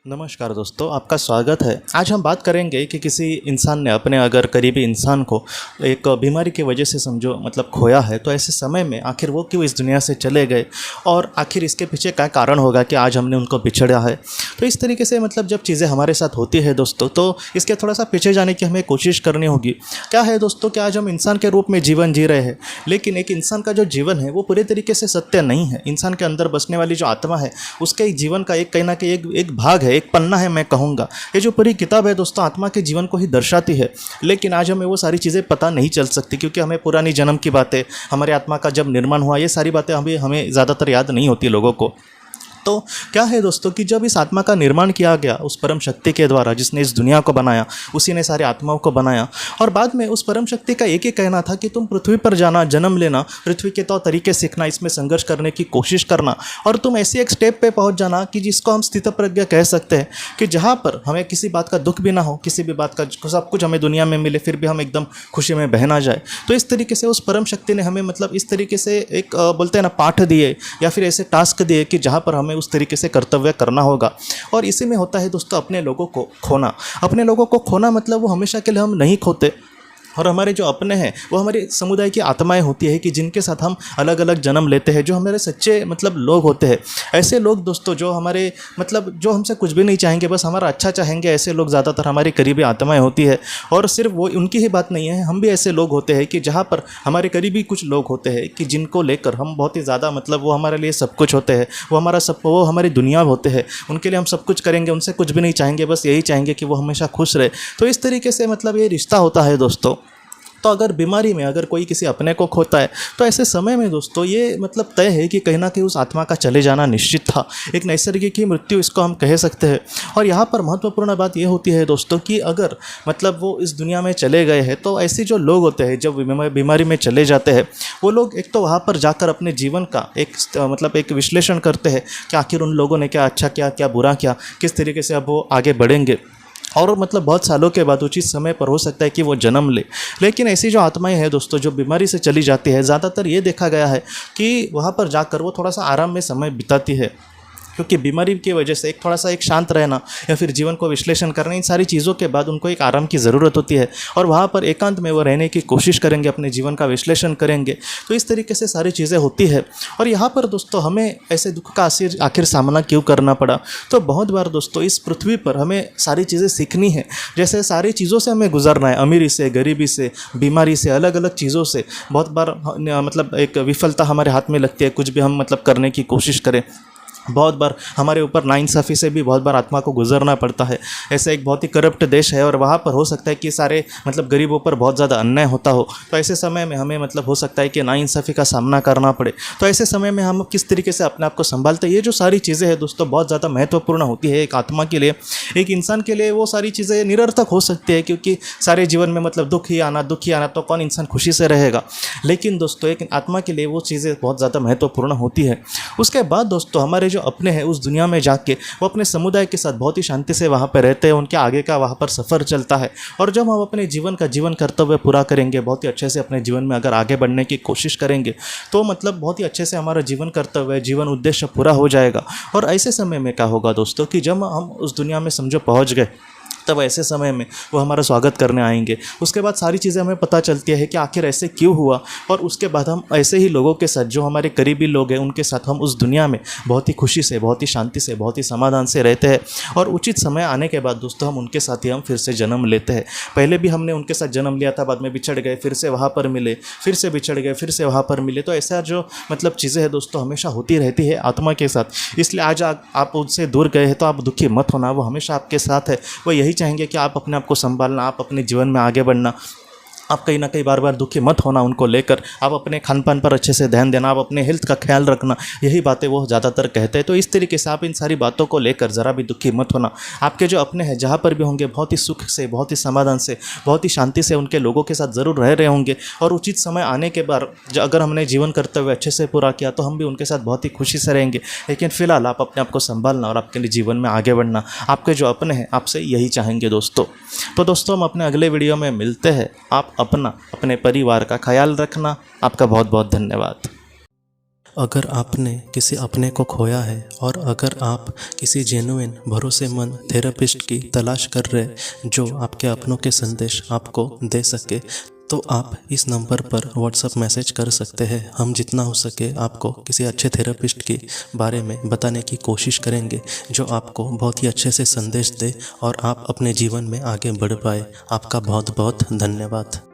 नमस्कार दोस्तों, आपका स्वागत है। आज हम बात करेंगे कि किसी इंसान ने अपने अगर करीबी इंसान को एक बीमारी की वजह से समझो खोया है, तो ऐसे समय में आखिर वो क्यों इस दुनिया से चले गए और आखिर इसके पीछे क्या कारण होगा कि आज हमने उनको बिछड़ा है। तो इस तरीके से जब चीज़ें हमारे साथ होती है दोस्तों, तो इसके थोड़ा सा पीछे जाने की हमें कोशिश करनी होगी। क्या है दोस्तों कि आज हम इंसान के रूप में जीवन जी रहे हैं, लेकिन एक इंसान का जो जीवन है वो पूरे तरीके से सत्य नहीं है। इंसान के अंदर बसने वाली जो आत्मा है, उसके जीवन का एक कहीं ना कहीं एक भाग है, एक पन्ना है। मैं कहूँगा ये जो पूरी किताब है दोस्तों, आत्मा के जीवन को ही दर्शाती है। लेकिन आज हमें वो सारी चीज़ें पता नहीं चल सकती, क्योंकि हमें पुरानी जन्म की बातें, हमारी आत्मा का जब निर्माण हुआ, ये सारी बातें हमें ज़्यादातर याद नहीं होती लोगों को। तो क्या है दोस्तों कि जब इस आत्मा का निर्माण किया गया उस परम शक्ति के द्वारा, जिसने इस दुनिया को बनाया, उसी ने सारी आत्माओं को बनाया। और बाद में उस परम शक्ति का एक ही कहना था कि तुम पृथ्वी पर जाना, जन्म लेना, पृथ्वी के तौर तरीके सीखना, इसमें संघर्ष करने की कोशिश करना, और तुम ऐसी एक स्टेप पे पहुंच जाना कि जिसको हम स्थितप्रज्ञ कह सकते हैं, कि जहाँ पर हमें किसी बात का दुख भी ना हो, किसी भी बात का सब कुछ हमें दुनिया में मिले, फिर भी हम एकदम खुशी में बह ना जाए। तो इस तरीके से उस परम शक्ति ने हमें इस तरीके से एक बोलते हैं ना पाठ दिए, या फिर ऐसे टास्क दिए कि जहाँ पर हमें उस तरीके से कर्तव्य करना होगा। और इसी में होता है दोस्तों अपने लोगों को खोना। अपने लोगों को खोना वो हमेशा के लिए हम नहीं खोते। और हमारे जो अपने हैं वो हमारे समुदाय की आत्माएं होती है, कि जिनके साथ हम अलग अलग जन्म लेते हैं, जो हमारे सच्चे लोग होते हैं। ऐसे लोग दोस्तों जो हमारे जो हमसे कुछ भी नहीं चाहेंगे, बस हमारा अच्छा चाहेंगे, ऐसे लोग ज़्यादातर हमारी करीबी आत्माएं होती है। और सिर्फ वो उनकी ही बात नहीं है, हम भी ऐसे लोग होते हैं कि जहाँ पर हमारे करीबी कुछ लोग होते हैं कि जिनको लेकर हम बहुत ही ज़्यादा वो हमारे लिए सब कुछ होते हैं, वो हमारी दुनिया होते हैं। उनके लिए हम सब कुछ करेंगे, उनसे कुछ भी नहीं चाहेंगे, बस यही चाहेंगे कि वो हमेशा खुश रहे। तो इस तरीके से ये रिश्ता होता है दोस्तों। तो अगर बीमारी में अगर कोई किसी अपने को खोता है, तो ऐसे समय में दोस्तों ये तय है कि कहीं ना कहीं उस आत्मा का चले जाना निश्चित था। एक नैसर्गिक ही मृत्यु इसको हम कह सकते हैं। और यहाँ पर महत्वपूर्ण बात ये होती है दोस्तों कि अगर वो इस दुनिया में चले गए हैं, तो ऐसे जो लोग होते हैं जब बीमारी में चले जाते हैं, वो लोग एक तो वहाँ पर जाकर अपने जीवन का एक विश्लेषण करते हैं कि आखिर उन लोगों ने क्या अच्छा किया, क्या बुरा किया, किस तरीके से अब वो आगे बढ़ेंगे। और बहुत सालों के बाद उचित समय पर हो सकता है कि वो जन्म ले। लेकिन ऐसी जो आत्माएं हैं दोस्तों जो बीमारी से चली जाती है, ज़्यादातर ये देखा गया है कि वहाँ पर जाकर वो थोड़ा सा आराम में समय बिताती है, क्योंकि बीमारी की वजह से एक शांत रहना या फिर जीवन को विश्लेषण करना, इन सारी चीज़ों के बाद उनको एक आराम की ज़रूरत होती है। और वहाँ पर एकांत में वो रहने की कोशिश करेंगे, अपने जीवन का विश्लेषण करेंगे। तो इस तरीके से सारी चीज़ें होती है। और यहाँ पर दोस्तों हमें ऐसे दुख का आखिर सामना क्यों करना पड़ा? तो बहुत बार दोस्तों इस पृथ्वी पर हमें सारी चीज़ें सीखनी है। जैसे सारी चीज़ों से हमें गुजरना है, अमीरी से, गरीबी से, बीमारी से, अलग अलग चीज़ों से। बहुत बार एक विफलता हमारे हाथ में लगती है, कुछ भी हम करने की कोशिश करें। बहुत बार हमारे ऊपर नाइंसाफ़ी से भी बहुत बार आत्मा को गुजरना पड़ता है। ऐसे एक बहुत ही करप्ट देश है, और वहाँ पर हो सकता है कि सारे गरीबों पर बहुत ज़्यादा अन्याय होता हो। तो ऐसे समय में हमें हो सकता है कि नाइंसाफ़ी का सामना करना पड़े। तो ऐसे समय में हम किस तरीके से अपने आप को संभालते हैं, ये जो सारी चीज़ें हैं दोस्तों बहुत ज़्यादा महत्वपूर्ण होती है एक आत्मा के लिए। एक इंसान के लिए वो सारी चीज़ें निरर्थक हो सकती है, क्योंकि सारे जीवन में दुख ही आना तो कौन इंसान खुशी से रहेगा। लेकिन दोस्तों एक आत्मा के लिए वो चीज़ें बहुत ज़्यादा महत्वपूर्ण होती है। उसके बाद दोस्तों हमारे जो अपने हैं उस दुनिया में जाके वो अपने समुदाय के साथ बहुत ही शांति से वहाँ पर रहते हैं, उनके आगे का वहाँ पर सफ़र चलता है। और जब हम अपने जीवन कर्तव्य पूरा करेंगे, बहुत ही अच्छे से अपने जीवन में अगर आगे बढ़ने की कोशिश करेंगे, तो बहुत ही अच्छे से हमारा जीवन कर्तव्य, जीवन उद्देश्य पूरा हो जाएगा। और ऐसे समय में क्या होगा दोस्तों कि जब हम उस दुनिया में समझो पहुँच गए, तब ऐसे समय में वो हमारा स्वागत करने आएंगे। उसके बाद सारी चीज़ें हमें पता चलती है कि आखिर ऐसे क्यों हुआ। और उसके बाद हम ऐसे ही लोगों के साथ, जो हमारे करीबी लोग हैं, उनके साथ हम उस दुनिया में बहुत ही खुशी से, बहुत ही शांति से, बहुत ही समाधान से रहते हैं। और उचित समय आने के बाद दोस्तों हम उनके साथ ही हम फिर से जन्म लेते हैं। पहले भी हमने उनके साथ जन्म लिया था, बाद में बिछड़ गए, फिर से वहाँ पर मिले, फिर से बिछड़ गए, फिर से वहाँ पर मिले। तो ऐसा जो चीज़ें हैं दोस्तों हमेशा होती रहती है आत्मा के साथ। इसलिए आज आप उनसे दूर गए हैं तो आप दुखी मत होना, वो हमेशा आपके साथ है। वो यही चाहेंगे कि आप अपने आप को संभालना, आप अपने जीवन में आगे बढ़ना। आप कहीं ना कहीं बार बार दुखी मत होना उनको लेकर। आप अपने खान पान पर अच्छे से ध्यान देना, आप अपने हेल्थ का ख्याल रखना, यही बातें वो ज़्यादातर कहते हैं। तो इस तरीके से आप इन सारी बातों को लेकर ज़रा भी दुखी मत होना। आपके जो अपने हैं जहाँ पर भी होंगे, बहुत ही सुख से, बहुत ही समाधान से, बहुत ही शांति से उनके लोगों के साथ ज़रूर रह रहे होंगे। और उचित समय आने के बाद अगर हमने जीवन कर्तव्य अच्छे से पूरा किया, तो हम भी उनके साथ बहुत ही खुशी से रहेंगे। लेकिन फ़िलहाल आप अपने आप को संभालना और आपके लिए जीवन में आगे बढ़ना, आपके जो अपने हैं आपसे यही चाहेंगे दोस्तों। तो दोस्तों हम अपने अगले वीडियो में मिलते हैं। आप अपने परिवार का ख्याल रखना। आपका बहुत बहुत धन्यवाद। अगर आपने किसी अपने को खोया है और अगर आप किसी जेन्युइन भरोसेमंद थेरेपिस्ट की तलाश कर रहे जो आपके अपनों के संदेश आपको दे सके, तो आप इस नंबर पर व्हाट्सएप मैसेज कर सकते हैं। हम जितना हो सके आपको किसी अच्छे थेरेपिस्ट के बारे में बताने की कोशिश करेंगे जो आपको बहुत ही अच्छे से संदेश दे और आप अपने जीवन में आगे बढ़ पाए। आपका बहुत बहुत धन्यवाद।